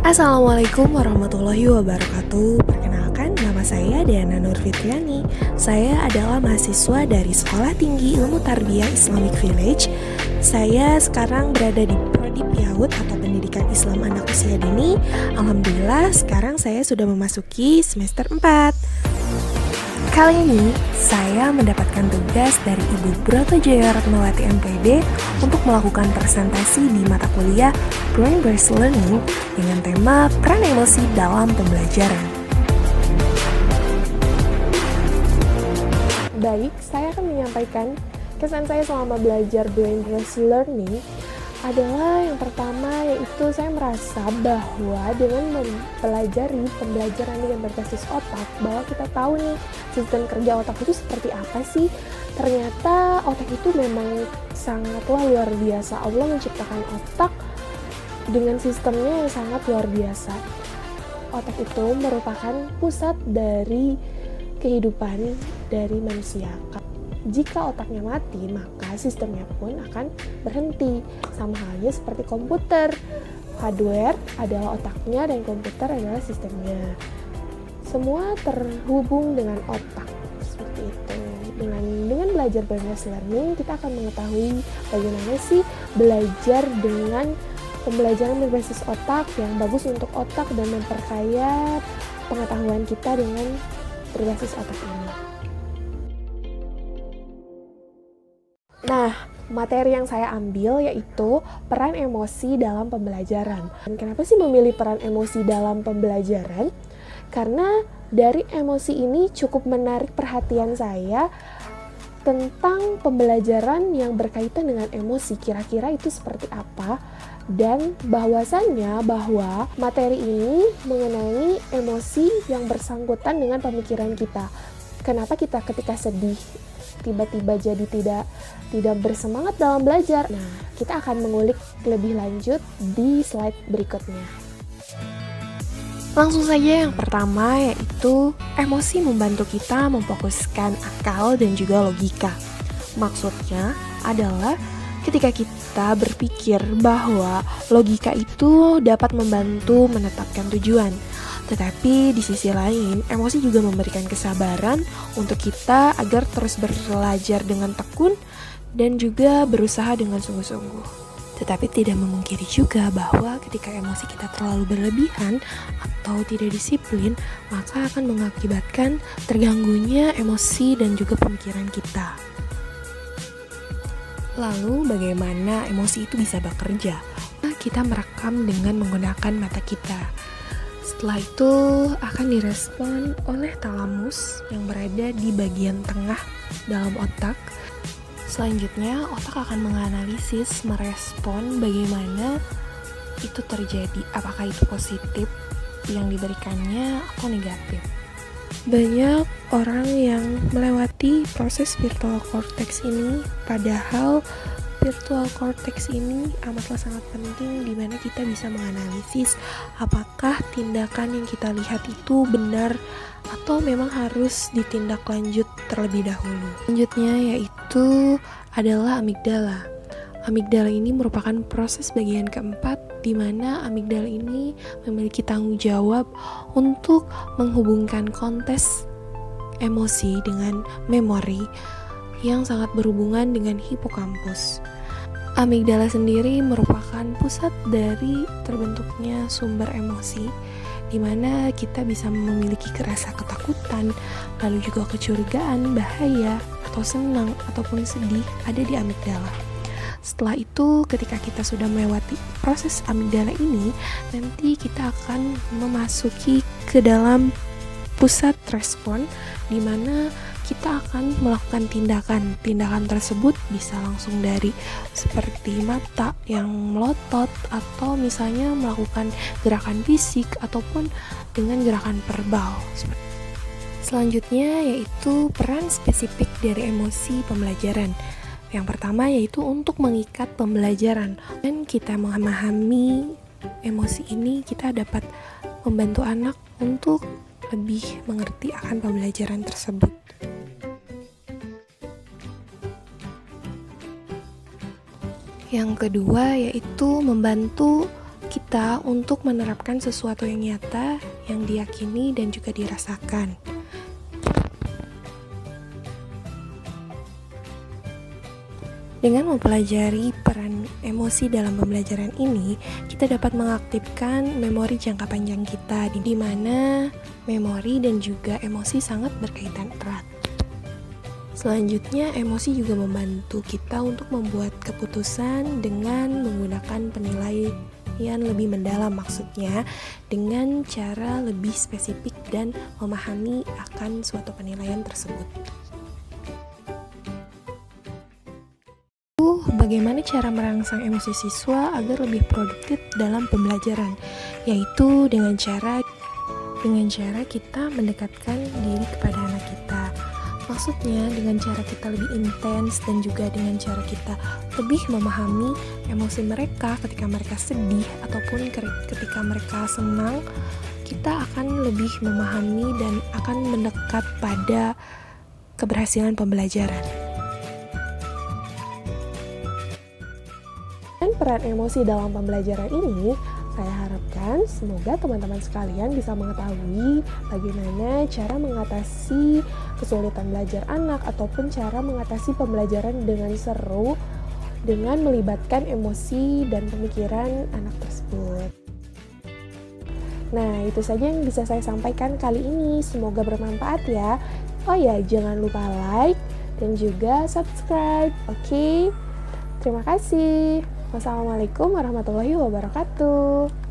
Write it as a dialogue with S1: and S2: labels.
S1: Assalamualaikum warahmatullahi wabarakatuh. Perkenalkan, nama saya Diana Nur Fitriani. Saya adalah mahasiswa dari Sekolah Tinggi Ilmu Tarbiyah Islamic Village. Saya sekarang berada di Prodi PIAUD atau Pendidikan Islam Anak Usia Dini. Alhamdulillah, sekarang saya sudah memasuki semester 4. Kali ini, saya mendapatkan tugas dari Ibu Broto Jaya Ratnawati MPD untuk melakukan presentasi di mata kuliah Brain-Based Learning dengan tema peran emosi dalam pembelajaran. Baik, saya akan menyampaikan kesan saya selama belajar Brain-Based Learning adalah yang pertama, yaitu saya merasa bahwa dengan mempelajari pembelajaran dengan berbasis otak, bahwa kita tahu nih sistem kerja otak itu seperti apa sih. Ternyata otak itu memang sangatlah luar biasa. Allah menciptakan otak dengan sistemnya yang sangat luar biasa. Otak itu merupakan pusat dari kehidupan dari manusia. Jika otaknya mati, maka sistemnya pun akan berhenti. Sama halnya seperti komputer. Hardware adalah otaknya dan komputer adalah sistemnya. Semua terhubung dengan otak. Seperti itu. Dengan belajar brain-based learning, kita akan mengetahui bagaimana sih belajar dengan pembelajaran berbasis otak yang bagus untuk otak dan memperkaya pengetahuan kita dengan berbasis otak ini. Nah, materi yang saya ambil yaitu peran emosi dalam pembelajaran. Dan kenapa sih memilih peran emosi dalam pembelajaran? Karena dari emosi ini cukup menarik perhatian saya tentang pembelajaran yang berkaitan dengan emosi. Kira-kira itu seperti apa? Dan bahwasannya bahwa materi ini mengenai emosi yang bersangkutan dengan pemikiran kita. Kenapa kita ketika sedih tiba-tiba jadi tidak bersemangat dalam belajar? Nah, kita akan mengulik lebih lanjut di slide berikutnya. Langsung saja yang pertama, yaitu emosi membantu kita memfokuskan akal dan juga logika. Maksudnya adalah ketika kita berpikir bahwa logika itu dapat membantu menetapkan tujuan. Tetapi di sisi lain, emosi juga memberikan kesabaran untuk kita agar terus belajar dengan tekun dan juga berusaha dengan sungguh-sungguh. Tetapi tidak memungkiri juga bahwa ketika emosi kita terlalu berlebihan atau tidak disiplin, maka akan mengakibatkan terganggunya emosi dan juga pemikiran kita. Lalu bagaimana emosi itu bisa bekerja? Kita merekam dengan menggunakan mata kita. Setelah itu akan direspon oleh talamus yang berada di bagian tengah dalam otak. Selanjutnya otak akan menganalisis, merespon bagaimana itu terjadi, apakah itu positif yang diberikannya atau negatif. Banyak orang yang melewati proses virtual cortex ini, padahal virtual cortex ini amatlah sangat penting di mana kita bisa menganalisis apakah tindakan yang kita lihat itu benar atau memang harus ditindak lanjut terlebih dahulu. Selanjutnya yaitu adalah amigdala. Amigdala ini merupakan proses bagian keempat di mana amigdala ini memiliki tanggung jawab untuk menghubungkan kontes emosi dengan memori yang sangat berhubungan dengan hipokampus. Amigdala sendiri merupakan pusat dari terbentuknya sumber emosi, di mana kita bisa memiliki rasa ketakutan, lalu juga kecurigaan, bahaya, atau senang, ataupun sedih ada di amigdala. Setelah itu, ketika kita sudah melewati proses amigdala ini, nanti kita akan memasuki ke dalam pusat respon, di mana kita akan melakukan tindakan. Tindakan tersebut bisa langsung dari seperti mata yang melotot, atau misalnya melakukan gerakan fisik, ataupun dengan gerakan verbal. Selanjutnya yaitu peran spesifik dari emosi pembelajaran. Yang pertama yaitu untuk mengikat pembelajaran. Dan kita memahami emosi ini, kita dapat membantu anak untuk lebih mengerti akan pembelajaran tersebut. Yang kedua yaitu membantu kita untuk menerapkan sesuatu yang nyata, yang diyakini dan juga dirasakan. Dengan mempelajari peran emosi dalam pembelajaran ini, kita dapat mengaktifkan memori jangka panjang kita, di mana memori dan juga emosi sangat berkaitan erat. Selanjutnya, emosi juga membantu kita untuk membuat keputusan dengan menggunakan penilaian lebih mendalam, maksudnya dengan cara lebih spesifik dan memahami akan suatu penilaian tersebut. Bagaimana cara merangsang emosi siswa agar lebih produktif dalam pembelajaran, yaitu dengan cara kita mendekatkan diri kepada anak kita. Maksudnya dengan cara kita lebih intens dan juga dengan cara kita lebih memahami emosi mereka ketika mereka sedih ataupun ketika mereka senang, kita akan lebih memahami dan akan mendekat pada keberhasilan pembelajaran. Peran emosi dalam pembelajaran ini, saya harapkan semoga teman-teman sekalian bisa mengetahui bagaimana cara mengatasi kesulitan belajar anak ataupun cara mengatasi pembelajaran dengan seru dengan melibatkan emosi dan pemikiran anak tersebut. Nah, itu saja yang bisa saya sampaikan kali ini. Semoga bermanfaat ya. Oh ya, jangan lupa like dan juga subscribe. Oke? Terima kasih. Wassalamualaikum warahmatullahi wabarakatuh.